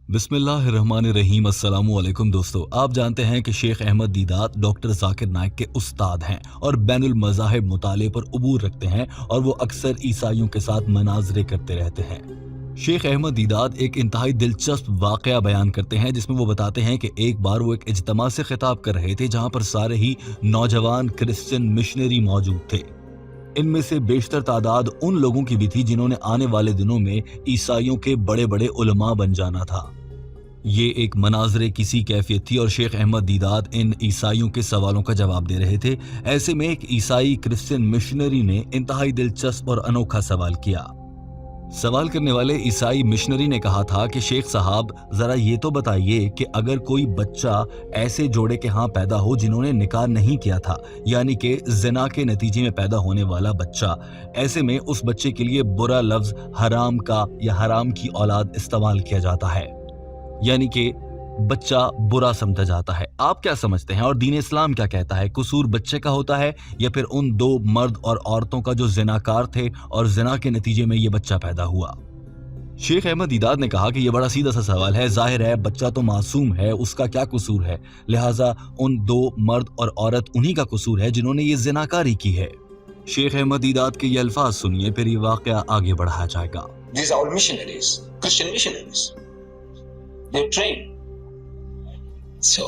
बिस्मिल्लाहिर्रहमानिर्रहीम। अस्सलामु अलैकुम दोस्तों, आप जानते हैं कि शेख अहमद दीदात डॉक्टर ज़ाकिर नाइक के उस्ताद हैं और बैनुल मज़ाहिब मुताले पर उबूर रखते हैं और वो अक्सर ईसाइयों के साथ मनाज़रे करते रहते हैं। शेख अहमद दीदात एक इंतहाई दिलचस्प वाक़या बयान करते हैं जिसमें वो बताते हैं कि एक बार वो एक इज्तिमा से खिताब कर रहे थे जहाँ पर सारे ही नौजवान क्रिश्चियन मिशनरी मौजूद थे। इनमें से बेशतर तादाद उन लोगों की भी थी जिन्होंने आने वाले दिनों में ईसाइयों के बड़े बड़े उलमा बन जाना था। ये एक मनाज़रे किसी कैफियत थी और शेख अहमद दीदात इन ईसाइयों के सवालों का जवाब दे रहे थे। ऐसे में एक ईसाई क्रिश्चियन मिशनरी ने इंतहाई दिलचस्प और अनोखा सवाल किया। सवाल करने वाले ईसाई मिशनरी ने कहा था कि शेख साहब, जरा ये तो बताइए कि अगर कोई बच्चा ऐसे जोड़े के यहाँ पैदा हो जिन्होंने निकाह नहीं किया था, यानी कि जिना के नतीजे में पैदा होने वाला बच्चा, ऐसे में उस बच्चे के लिए बुरा लफ्ज हराम का या हराम की औलाद इस्तेमाल किया जाता है, यानी कि बच्चा बुरा समझा जाता है। आप क्या समझते हैं और दीन इस्लाम क्या कहता है? कसूर बच्चे का होता है या फिर उन दो मर्द और औरतों का जो जिनाकार थे और जिना के नतीजे में ये बच्चा पैदा हुआ? शेख अहमद दीदात ने कहा कि यह बड़ा सीधा सा सवाल है। जाहिर है बच्चा तो मासूम है, उसका क्या कसूर है? लिहाजा उन दो मर्द और औरत उन्हीं का कसूर है जिन्होंने ये जिनाकारी की है। शेख अहमद दीदात के ये अल्फाज सुनिए, फिर ये वाकया आगे बढ़ाया जाएगा। These are all missionaries, Christian missionaries. They're trained. So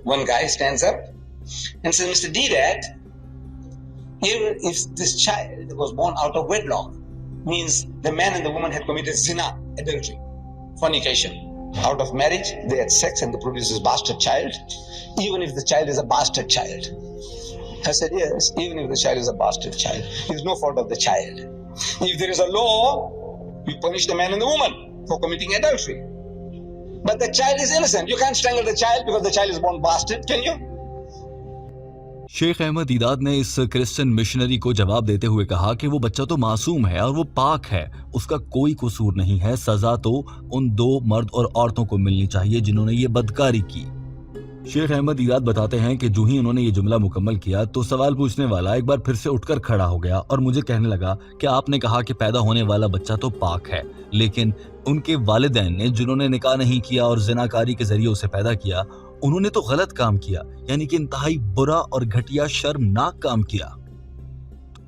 one guy stands up and says, Mr. Deedat, even if this child was born out of wedlock, means the man and the woman had committed zina, adultery, fornication. Out of marriage, they had sex and they produced this bastard child. Even if the child is a bastard child. I said, yes, even if the child is a bastard child, it is no fault of the child. If there is a law, you punish the man and the woman for committing adultery. But the child is innocent. You can't strangle the child because the child is born bastard, can you? Sheikh Ahmad Deedat ने इस Christian missionary को जवाब देते हुए कहा कि वो बच्चा तो मासूम है और वो पाक है, उसका कोई कसूर नहीं है। सजा तो उन दो मर्द और औरतों को मिलनी चाहिए जिन्होंने ये बदकारी की। शेख अहमद दीदात बताते हैं कि जो ही उन्होंने ये जुमला मुकम्मल किया तो सवाल पूछने वाला एक बार फिर से उठकर खड़ा हो गया और मुझे कहने लगा कि आपने कहा कि पैदा होने वाला बच्चा तो पाक है, लेकिन उनके वालिदैन ने जिन्होंने निकाह नहीं किया और जिनाकारी के जरिए उसे पैदा किया, उन्होंने तो गलत काम किया, यानी कि इंतहाई बुरा और घटिया शर्मनाक काम किया।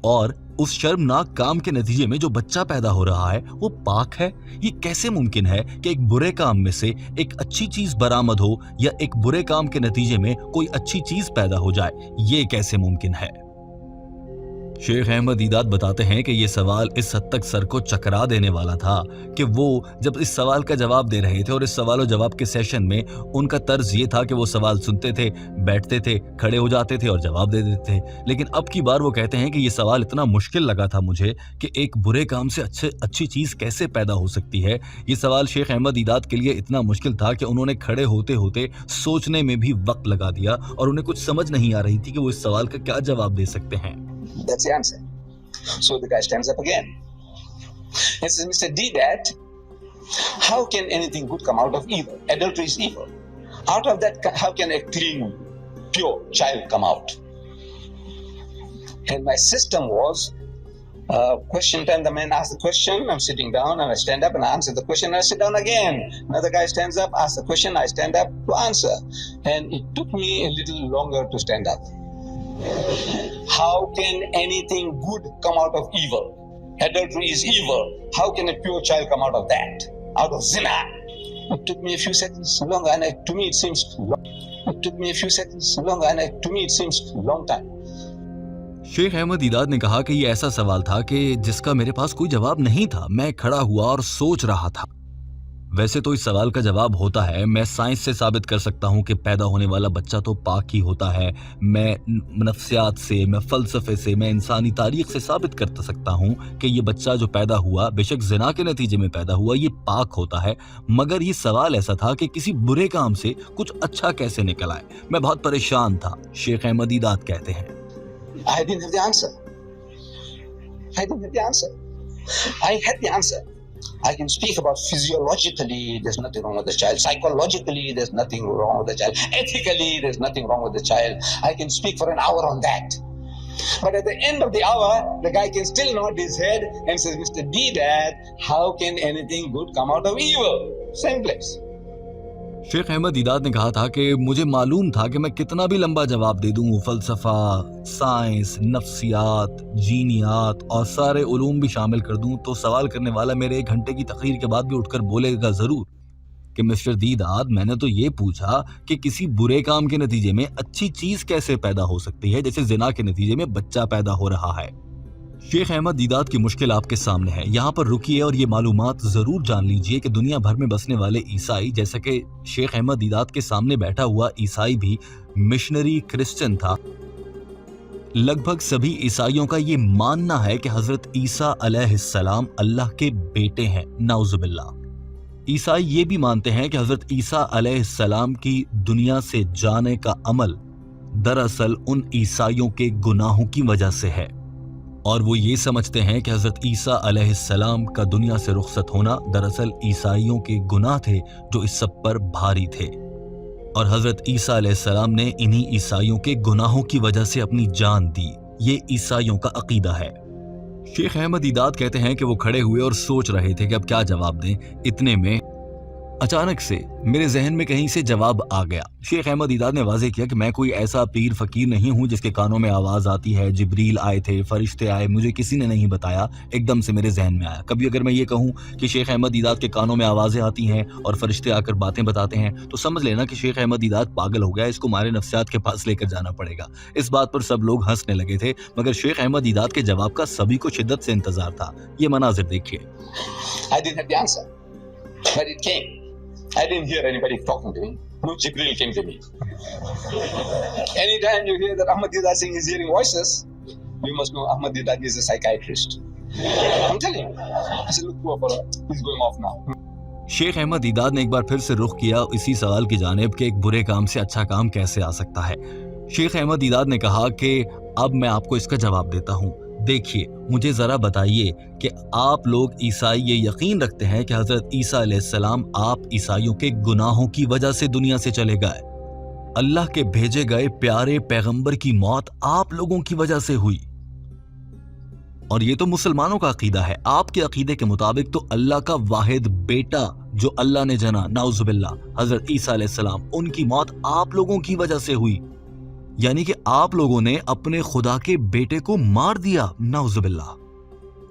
और उस शर्मनाक काम के नतीजे में जो बच्चा पैदा हो रहा है वो पाक है। ये कैसे मुमकिन है कि एक बुरे काम में से एक अच्छी चीज बरामद हो या एक बुरे काम के नतीजे में कोई अच्छी चीज पैदा हो जाए? ये कैसे मुमकिन है? शेख अहमद दीदात बताते हैं कि ये सवाल इस हद तक सर को चकरा देने वाला था कि वो जब इस सवाल का जवाब दे रहे थे और इस सवाल और जवाब के सेशन में उनका तर्ज ये था कि वो सवाल सुनते थे, बैठते थे, खड़े हो जाते थे और जवाब दे देते थे। लेकिन अब की बार वो कहते हैं कि ये सवाल इतना मुश्किल लगा था मुझे कि एक बुरे काम से अच्छी चीज़ कैसे पैदा हो सकती है। ये सवाल शेख अहमद दीदात के लिए इतना मुश्किल था कि उन्होंने खड़े होते होते सोचने में भी वक्त लगा दिया और उन्हें कुछ समझ नहीं आ रही थी कि वो इस सवाल का क्या जवाब दे सकते हैं। That's the answer. So the guy stands up again. He says, Mr. Deedat, how can anything good come out of evil? Adultery is evil. Out of that, how can a clean, pure child come out? And my system was, question time, the man asks the question, I'm sitting down and I stand up and I answer the question and I sit down again. Another guy stands up, asks the question, I stand up to answer. And it took me a little longer to stand up. How can anything good come out of evil? Adultery is evil. How can a pure child come out of that? Out of zina? It took me a few seconds longer and to me it seems long. It took me a few seconds longer and to me it seems long time. Sheikh Ahmad Deedat ने कहा कि ये ऐसा सवाल था कि जिसका मेरे पास कोई जवाब नहीं था। मैं खड़ा हुआ और सोच रहा था। वैसे तो इस सवाल का जवाब होता है, मैं साइंस से साबित कर सकता हूँ कि पैदा होने वाला बच्चा तो पाक ही होता है। मैं नफ्सियात से, मैं फ़लसफ़े से, मैं इंसानी तारीख़ से साबित कर सकता हूँ कि ये बच्चा जो पैदा हुआ, बेशक ज़िना के नतीजे में पैदा हुआ, ये पाक होता है। मगर ये सवाल ऐसा था कि किसी बुरे काम से कुछ अच्छा कैसे निकल आए। मैं बहुत परेशान था। शेख अहमद दीदात कहते हैं, I didn't have the answer. I didn't have the answer. I had the answer. I can speak about physiologically, there's nothing wrong with the child. Psychologically, there's nothing wrong with the child. Ethically, there's nothing wrong with the child. I can speak for an hour on that. But at the end of the hour, the guy can still nod his head and says, Mr. Deedat, how can anything good come out of evil? Same place. Sheikh Ahmad Deedat ने कहा था कि मुझे मालूम था कि मैं कितना भी लंबा जवाब दे दूं, फलसफा, साइंस, नफ्सियात, जीनियात और सारे उलूम भी शामिल कर दूं, तो सवाल करने वाला मेरे 1 घंटे की तकरीर के बाद भी उठकर बोलेगा जरूर कि मिस्टर दीदात, मैंने तो ये पूछा कि किसी बुरे काम के नतीजे में अच्छी चीज कैसे पैदा हो सकती है, जैसे जिना के नतीजे में बच्चा पैदा हो रहा है। शेख अहमद दीदात की मुश्किल आपके सामने है, यहाँ पर रुकिए और ये मालूमात जरूर जान लीजिए कि दुनिया भर में बसने वाले ईसाई, जैसे कि शेख अहमद दीदात के सामने बैठा हुआ ईसाई भी मिशनरी क्रिश्चियन था। लगभग सभी ईसाइयों का ये मानना है कि हजरत ईसा अलैहिस्सलाम अल्लाह के बेटे हैं, नाउजुबिल्लाह। ईसाई ये भी मानते हैं कि हजरत ईसा अलैहिस्सलाम की दुनिया से जाने का अमल दरअसल उन ईसाइयों के गुनाहों की वजह से है, और वो ये समझते हैं कि हजरत ईसा अलैहिस्सलाम का दुनिया से रुखसत होना दरअसल ईसाइयों के गुनाह थे जो इस सब पर भारी थे, और हजरत ईसा अलैहिस्सलाम ने इन्हीं ईसाइयों के गुनाहों की वजह से अपनी जान दी। ये ईसाइयों का अकीदा है। शेख अहमद दीदात कहते हैं कि वो खड़े हुए और सोच रहे थे कि अब क्या जवाब दें। इतने में अचानक से मेरे जहन में कहीं से जवाब आ गया। शेख अहमद दीदात ने वाज़ेह किया कि मैं कोई ऐसा पीर फकीर नहीं हूं जिसके कानों में आवाज आती है, जिब्रील आए थे, फरिश्ते आए, मुझे किसी ने नहीं बताया, एकदम से मेरे जहन में आया। कभी अगर मैं ये कहूं कि शेख अहमद दीदात के कानों में आवाजें आती हैं और फरिश्ते आकर बातें बताते हैं, तो समझ लेना कि शेख अहमद दीदात पागल हो गया, इसको मारे नफ्सियात के पास लेकर जाना पड़ेगा। इस बात पर सब लोग हंसने लगे थे, मगर शेख अहमद दीदात के जवाब का सभी को शिद्दत से इंतजार था। ये मनाजिर देखिए। I didn't have the answer, but it came. I didn't hear anybody talking to me. No Jibril came to me. Anytime you hear that Ahmad Deedat saying he's hearing voices, you must know Ahmad Deedat is a psychiatrist. I'm telling you. I said, look, poor fellow, he's going off now. Sheikh Ahmad Deedat ने एक बार फिर से रुख किया इसी सवाल की जानिब कि एक बुरे काम से अच्छा काम कैसे आ सकता है। शेख अहमद दीदात ने कहा कि अब मैं आपको इसका जवाब देता हूँ। देखिए, मुझे जरा बताइए कि आप लोग ईसाई ये यकीन रखते हैं कि हजरत ईसा अलैहिस्सलाम आप ईसाइयों के गुनाहों की वजह से दुनिया से चले गए। अल्लाह के भेजे गए प्यारे पैगंबर की मौत आप लोगों की वजह से हुई, और ये तो मुसलमानों का अकीदा है। आपके अकीदे के मुताबिक तो अल्लाह का वाहिद बेटा जो अल्लाह ने जना, नाउजुबिल्लाह, हजरत ईसा अलैहिस्सलाम, उनकी मौत आप लोगों की वजह से हुई, यानी कि आप लोगों ने अपने खुदा के बेटे को मार दिया, नाउजुबिल्लाह।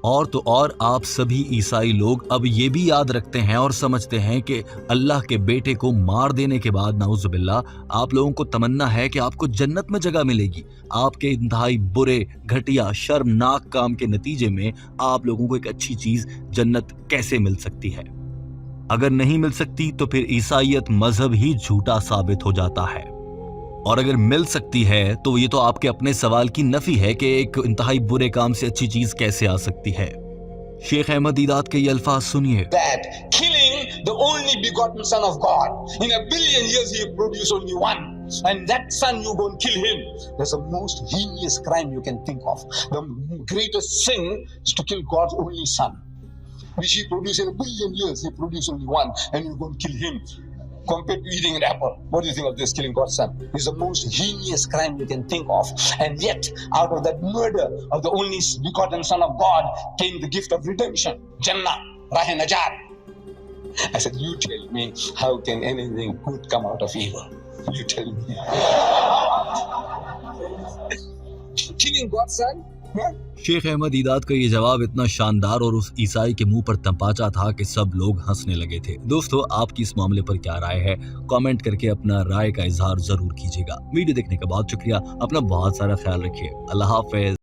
और तो और आप सभी ईसाई लोग अब ये भी याद रखते हैं और समझते हैं कि अल्लाह के बेटे को मार देने के बाद, नाउजुबिल्लाह, आप लोगों को तमन्ना है कि आपको जन्नत में जगह मिलेगी। आपके इंतहाई बुरे, घटिया, शर्मनाक काम के नतीजे में आप लोगों को एक अच्छी चीज जन्नत कैसे मिल सकती है? अगर नहीं मिल सकती तो फिर ईसाइयत मजहब ही झूठा साबित हो जाता है, और अगर मिल सकती है तो ये तो आपके अपने सवाल की नफी है कि एक इंतहाई बुरे काम से अच्छी चीज कैसे आ सकती है। शेख अहमद दीदात के ये अल्फाज सुनिए। That killing the only begotten son of God, in a billion years he produced only one, and that son you go and kill him. That's the most heinous crime you can think of. The greatest sin is to kill God's only son, which he produced in a billion years. He produced only one, and you go and kill him. Compared to eating an apple, what do you think of this, killing God's son? It's the most heinous crime you can think of. And yet, out of that murder of the only begotten son of God came the gift of redemption, Jannah, Rah Najat. I said, you tell me, how can anything good come out of evil? You tell me. Killing God's son? Huh? Sheikh Ahmad Deedat का ये जवाब इतना शानदार और उस ईसाई के मुंह पर तंपाचा था कि सब लोग हंसने लगे थे। दोस्तों, आपकी इस मामले पर क्या राय है? कमेंट करके अपना राय का इजहार जरूर कीजिएगा। वीडियो देखने का बहुत शुक्रिया। अपना बहुत सारा ख्याल रखिए। अल्लाह हाफिज।